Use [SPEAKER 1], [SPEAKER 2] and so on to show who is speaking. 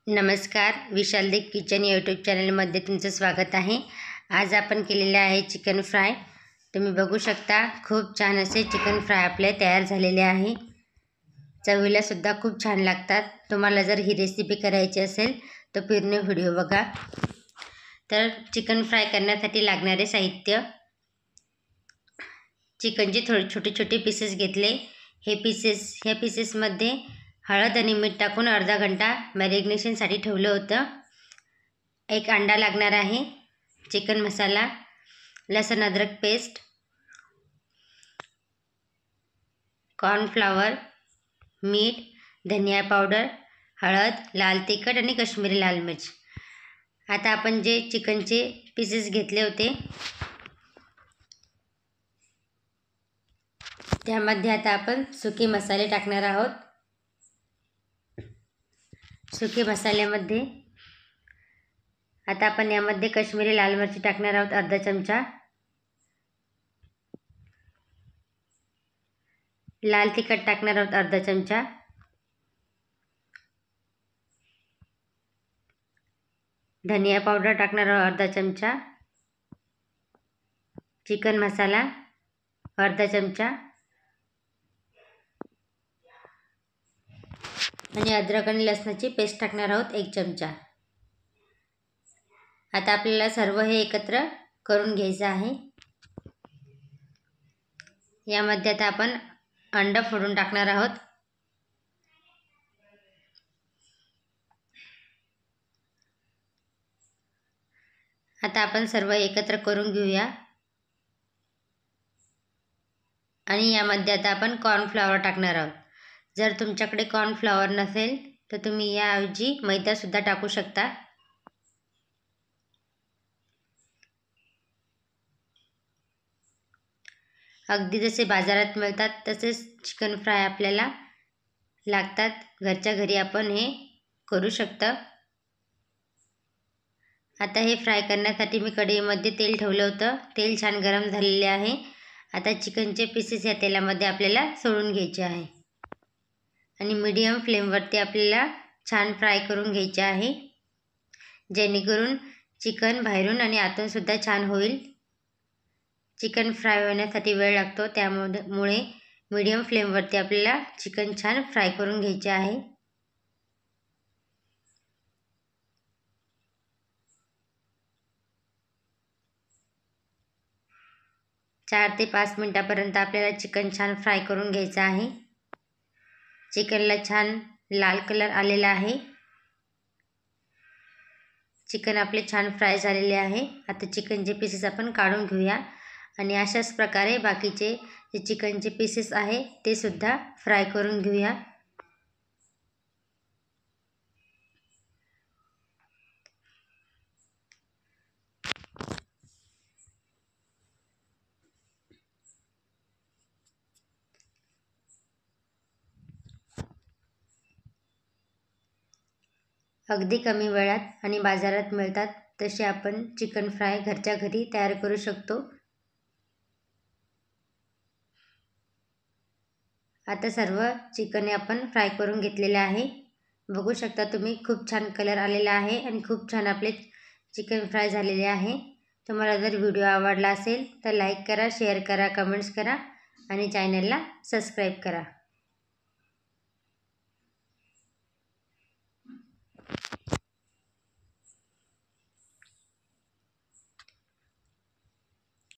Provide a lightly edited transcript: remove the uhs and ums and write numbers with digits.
[SPEAKER 1] नमस्कार, विशाल देव kitchen YouTube चॅनलमध्ये तुमचं स्वागत आहे। आज आपण केलेले आहे चिकन फ्राय। तुम्ही बघू शकता खूप छान असे चिकन फ्राय आपले तयार झालेले आहे। चवीला सुद्धा खूप छान लागतात। तुम्हाला जर ही रेसिपी करायची असेल तर पूर्ण व्हिडिओ बघा। तर चिकन फ्राय करण्यासाठी लागणारे साहित्य, चिकनचे थोडे छोटे छोटे पीसेस घेतले। ह्या पीसेसमध्ये हळद आणि मीठ टाकून अर्धा घंटा मॅरिनेशनसाठी ठेवलं होतं। एक अंडा लागणार आहे, चिकन मसाला, लसूण अद्रक पेस्ट, कॉर्नफ्लॉवर, मीठ, धनिया पावडर, हळद, लाल तिखट आणि काश्मीरी लाल मिर्च। आता आपण जे चिकनचे पीसेस घेतले होते त्यामध्ये आता आपण सुके मसाले टाकणार आहोत। सुके मसाल्यामध्ये आता आपण यामध्ये काश्मीरी लाल मिरची टाकणार आहोत अर्धा चमचा, लाल तिखट टाकणार आहोत अर्धा चमचा, धनिया पावडर टाकणार आहोत अर्धा चमचा, चिकन मसाला अर्धा चमचा आणि अद्रक आणि लसणाची पेस्ट टाकणार आहोत 1 चमचा। आता आपल्याला सर्व हे एकत्र करून घ्यायचं आहे। यामध्ये आता आपण अंडा फोडून टाकणार आहोत। आता आपण सर्व एकत्र करून घेऊया आणि यामध्ये आता आपण कॉर्नफ्लॉवर टाकणार आहोत। जर तुमच्याकडे कॉर्नफ्लॉवर नसेल तर तुम्ही याऐवजी मैदा सुद्धा टाकू शकता। अगदी जसे बाजारात मिळतात तसेच चिकन फ्राय आपल्याला लागतात। घरच्या घरी आपण हे करू शकता। आता हे फ्राय करण्यासाठी मी कढईमध्ये तेल ठेवलं होतं। तेल छान गरम झालेले आहे। आता चिकनचे पीसेस या तेलामध्ये आपल्याला सोडून घ्यायचे आहे आणि मीडियम फ्लेमवरती आपल्याला छान फ्राय करून घ्यायचे आहे, जेणेकरून चिकन बाहेरून आणि आतून सुद्धा छान होईल। चिकन फ्राय होण्यासाठी वेळ लागतो, त्यामुळे मीडियम फ्लेमवरती आपल्याला चिकन छान फ्राय करून घ्यायचे आहे। 4 ते 5 मिनिटापर्यंत आपल्याला चिकन छान फ्राय करून घ्यायचं आहे। चिकनला छान लाल कलर आलेला आहे। चिकन आपले छान फ्राय झालेले आहे। आता चिकनचे पीसेस आपण काढून घेऊया आणि अशाच प्रकारे बाकीचे जे चिकनचे पीसेस आहे ते सुद्धा फ्राय करून घेऊया। अगदी कमी वेळात आणि बाजारात मिळतात तसे आपण चिकन फ्राय घरच्या घरी तयार करू शकतो। आता सर्व चिकन आपण फ्राय करून घेतलेले आहे। बघू शकता तुम्ही खूप छान कलर आलेला आहे आणि खूप छान आपले चिकन फ्राय झालेले आहे। तुम्हाला जर व्हिडिओ आवडला असेल तर लाईक करा, शेअर करा, कमेंट्स करा आणि चॅनलला सबस्क्राईब करा।